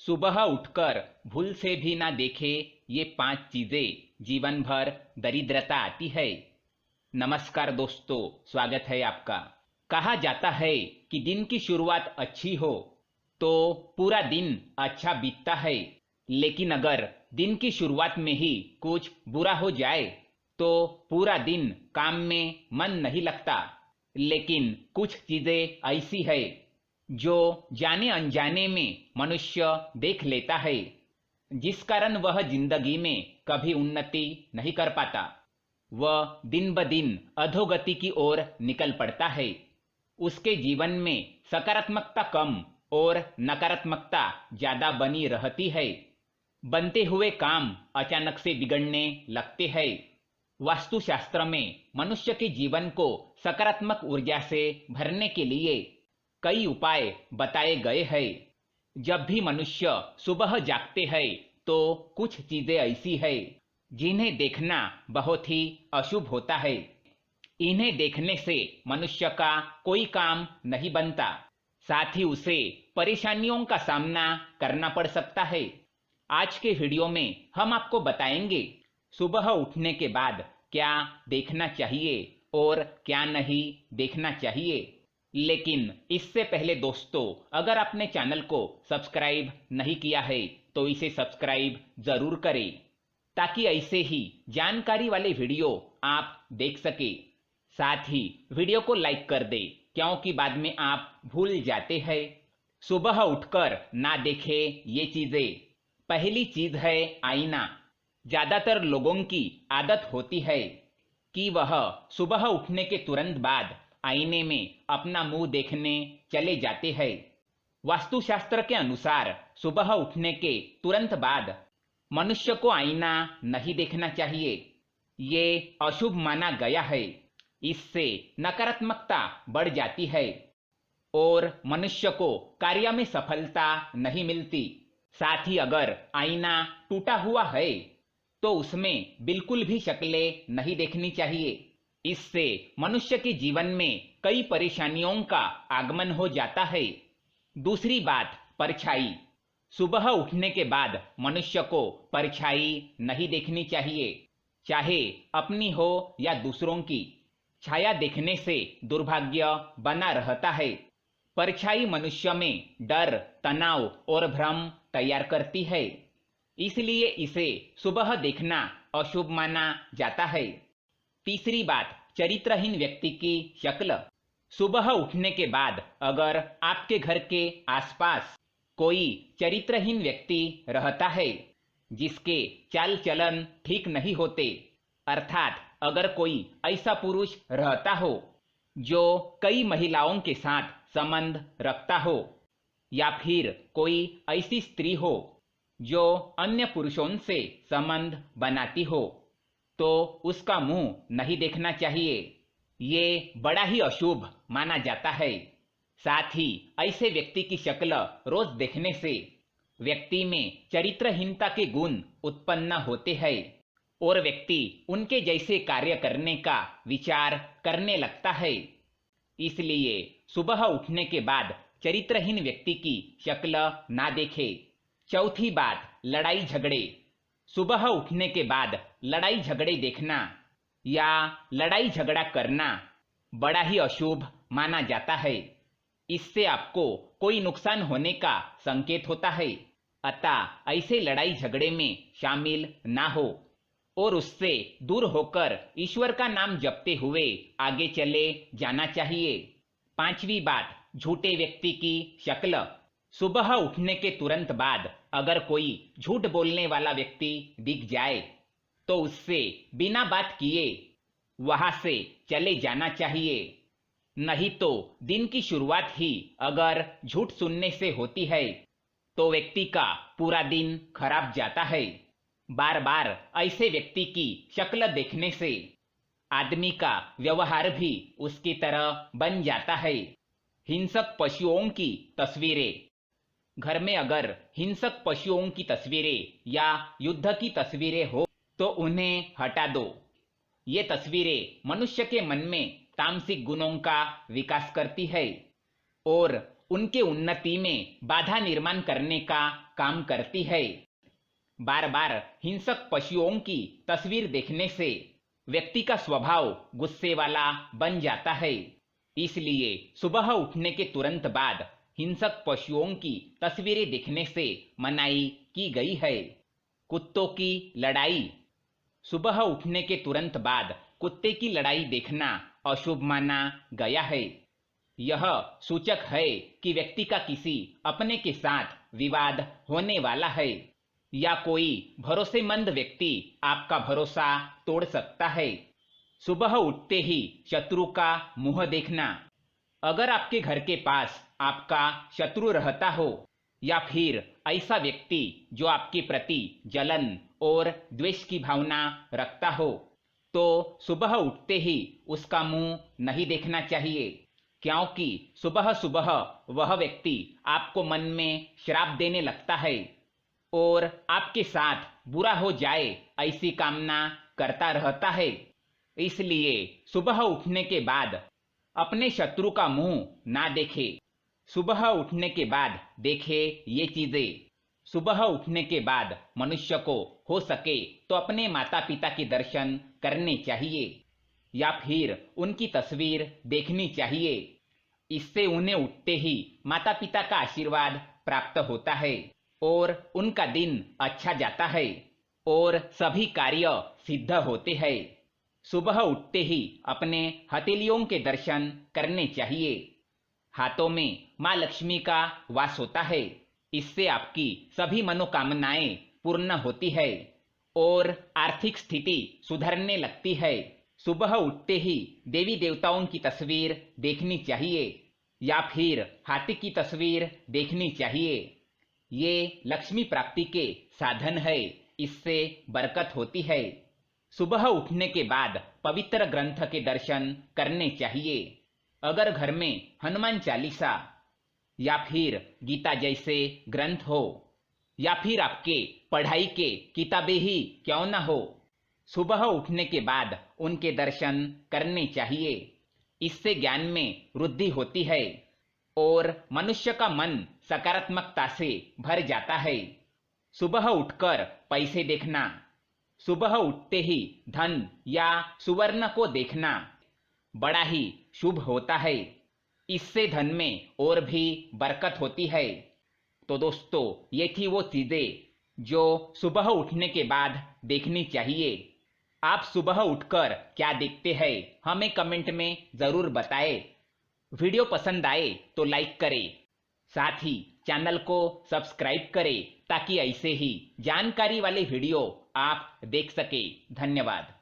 सुबह उठकर भूल से भी ना देखे ये 5 चीजें जीवन भर दरिद्रता आती है। नमस्कार दोस्तों, स्वागत है आपका। कहा जाता है कि दिन की शुरुआत अच्छी हो तो पूरा दिन अच्छा बीतता है, लेकिन अगर दिन की शुरुआत में ही कुछ बुरा हो जाए तो पूरा दिन काम में मन नहीं लगता। लेकिन कुछ चीजें ऐसी है जो जाने अनजाने में मनुष्य देख लेता है, जिस कारण वह जिंदगी में कभी उन्नति नहीं कर पाता। वह दिन ब दिन अधोगति की ओर निकल पड़ता है। उसके जीवन में सकारात्मकता कम और नकारात्मकता ज्यादा बनी रहती है। बनते हुए काम अचानक से बिगड़ने लगते हैं। वास्तुशास्त्र में मनुष्य के जीवन को सकारात्मक ऊर्जा से भरने के लिए कई उपाय बताए गए हैं। जब भी मनुष्य सुबह जागते हैं तो कुछ चीजें ऐसी है जिन्हें देखना बहुत ही अशुभ होता है। इन्हें देखने से मनुष्य का कोई काम नहीं बनता, साथ ही उसे परेशानियों का सामना करना पड़ सकता है। आज के वीडियो में हम आपको बताएंगे सुबह उठने के बाद क्या देखना चाहिए और क्या नहीं देखना चाहिए। लेकिन इससे पहले दोस्तों, अगर आपने चैनल को सब्सक्राइब नहीं किया है तो इसे सब्सक्राइब जरूर करें, ताकि ऐसे ही जानकारी वाले वीडियो आप देख सके। साथ ही वीडियो को लाइक कर दे, क्योंकि बाद में आप भूल जाते हैं। सुबह उठकर ना देखे ये चीजें। पहली चीज है आईना। ज्यादातर लोगों की आदत होती है कि वह सुबह उठने के तुरंत बाद आईने में अपना मुंह देखने चले जाते हैं। वास्तुशास्त्र के अनुसार सुबह उठने के तुरंत बाद मनुष्य को आईना नहीं देखना चाहिए। ये अशुभ माना गया है। इससे नकारात्मकता बढ़ जाती है और मनुष्य को कार्य में सफलता नहीं मिलती। साथ ही अगर आईना टूटा हुआ है तो उसमें बिल्कुल भी शक्लें नहीं देखनी चाहिए। इससे मनुष्य के जीवन में कई परेशानियों का आगमन हो जाता है। दूसरी बात, परछाई। सुबह उठने के बाद मनुष्य को परछाई नहीं देखनी चाहिए, चाहे अपनी हो या दूसरों की। छाया देखने से दुर्भाग्य बना रहता है। परछाई मनुष्य में डर, तनाव और भ्रम तैयार करती है, इसलिए इसे सुबह देखना अशुभ माना जाता है। तीसरी बात, चरित्रहीन व्यक्ति की शक्ल। सुबह उठने के बाद अगर आपके घर के आसपास कोई चरित्रहीन व्यक्ति रहता है, जिसके चाल चलन ठीक नहीं होते, अर्थात अगर कोई ऐसा पुरुष रहता हो जो कई महिलाओं के साथ संबंध रखता हो, या फिर कोई ऐसी स्त्री हो जो अन्य पुरुषों से संबंध बनाती हो, तो उसका मुंह नहीं देखना चाहिए। ये बड़ा ही अशुभ माना जाता है। साथ ही ऐसे व्यक्ति की शक्ल रोज देखने से व्यक्ति में चरित्रहीनता के गुण उत्पन्न होते हैं और व्यक्ति उनके जैसे कार्य करने का विचार करने लगता है। इसलिए सुबह उठने के बाद चरित्रहीन व्यक्ति की शक्ल ना देखे। चौथी बात, लड़ाई झगड़े। सुबह उठने के बाद लड़ाई झगड़े देखना या लड़ाई झगड़ा करना बड़ा ही अशुभ माना जाता है। इससे आपको कोई नुकसान होने का संकेत होता है, अतः ऐसे लड़ाई झगड़े में शामिल ना हो और उससे दूर होकर ईश्वर का नाम जपते हुए आगे चले जाना चाहिए। पांचवी बात, झूठे व्यक्ति की शक्ल। सुबह उठने के तुरंत बाद अगर कोई झूठ बोलने वाला व्यक्ति दिख जाए तो उससे बिना बात किए वहां से चले जाना चाहिए। नहीं तो दिन की शुरुआत ही अगर झूठ सुनने से होती है तो व्यक्ति का पूरा दिन खराब जाता है। बार बार ऐसे व्यक्ति की शक्ल देखने से आदमी का व्यवहार भी उसकी तरह बन जाता है। हिंसक पशुओं की तस्वीरें। घर में अगर हिंसक पशुओं की तस्वीरें या युद्ध की तस्वीरें हो तो उन्हें हटा दो। ये तस्वीरें मनुष्य के मन में तामसिक गुणों का विकास करती है और उनके उन्नति में बाधा निर्माण करने का काम करती है। बार बार हिंसक पशुओं की तस्वीर देखने से व्यक्ति का स्वभाव गुस्से वाला बन जाता है। इसलिए सुबह उठने के तुरंत बाद हिंसक पशुओं की तस्वीरें देखने से मनाही की गई है। कुत्तों की लड़ाई। सुबह उठने के तुरंत बाद कुत्ते की लड़ाई देखना अशुभ माना गया है। यह सूचक है कि व्यक्ति का किसी अपने के साथ विवाद होने वाला है या कोई भरोसेमंद व्यक्ति आपका भरोसा तोड़ सकता है। सुबह उठते ही शत्रु का मुंह देखना। अगर आपके घर के पास आपका शत्रु रहता हो या फिर ऐसा व्यक्ति जो आपके प्रति जलन और द्वेष की भावना रखता हो, तो सुबह उठते ही उसका मुंह नहीं देखना चाहिए, क्योंकि सुबह सुबह वह व्यक्ति आपको मन में श्राप देने लगता है और आपके साथ बुरा हो जाए ऐसी कामना करता रहता है। इसलिए सुबह उठने के बाद अपने शत्रु का मुंह ना देखे। सुबह उठने के बाद देखे ये चीजें। सुबह उठने के बाद मनुष्य को हो सके तो अपने माता पिता के दर्शन करने चाहिए या फिर उनकी तस्वीर देखनी चाहिए। इससे उन्हें उठते ही माता पिता का आशीर्वाद प्राप्त होता है और उनका दिन अच्छा जाता है और सभी कार्य सिद्ध होते हैं। सुबह उठते ही अपने हथेलियों के दर्शन करने चाहिए। हाथों में माँ लक्ष्मी का वास होता है। इससे आपकी सभी मनोकामनाएं पूर्ण होती है और आर्थिक स्थिति सुधरने लगती है। सुबह उठते ही देवी देवताओं की तस्वीर देखनी चाहिए या फिर हाथी की तस्वीर देखनी चाहिए। ये लक्ष्मी प्राप्ति के साधन है, इससे बरकत होती है। सुबह उठने के बाद पवित्र ग्रंथ के दर्शन करने चाहिए। अगर घर में हनुमान चालीसा या फिर गीता जैसे ग्रंथ हो या फिर आपके पढ़ाई के किताबें ही क्यों ना हो, सुबह उठने के बाद उनके दर्शन करने चाहिए। इससे ज्ञान में वृद्धि होती है और मनुष्य का मन सकारात्मकता से भर जाता है। सुबह उठकर पैसे देखना। सुबह उठते ही धन या सुवर्ण को देखना बड़ा ही शुभ होता है। इससे धन में और भी बरकत होती है। तो दोस्तों, ये थी वो चीजें जो सुबह उठने के बाद देखनी चाहिए। आप सुबह उठकर क्या देखते हैं, हमें कमेंट में जरूर बताएं। वीडियो पसंद आए तो लाइक करें, साथ ही चैनल को सब्सक्राइब करें ताकि ऐसे ही जानकारी वाले वीडियो आप देख सके। धन्यवाद।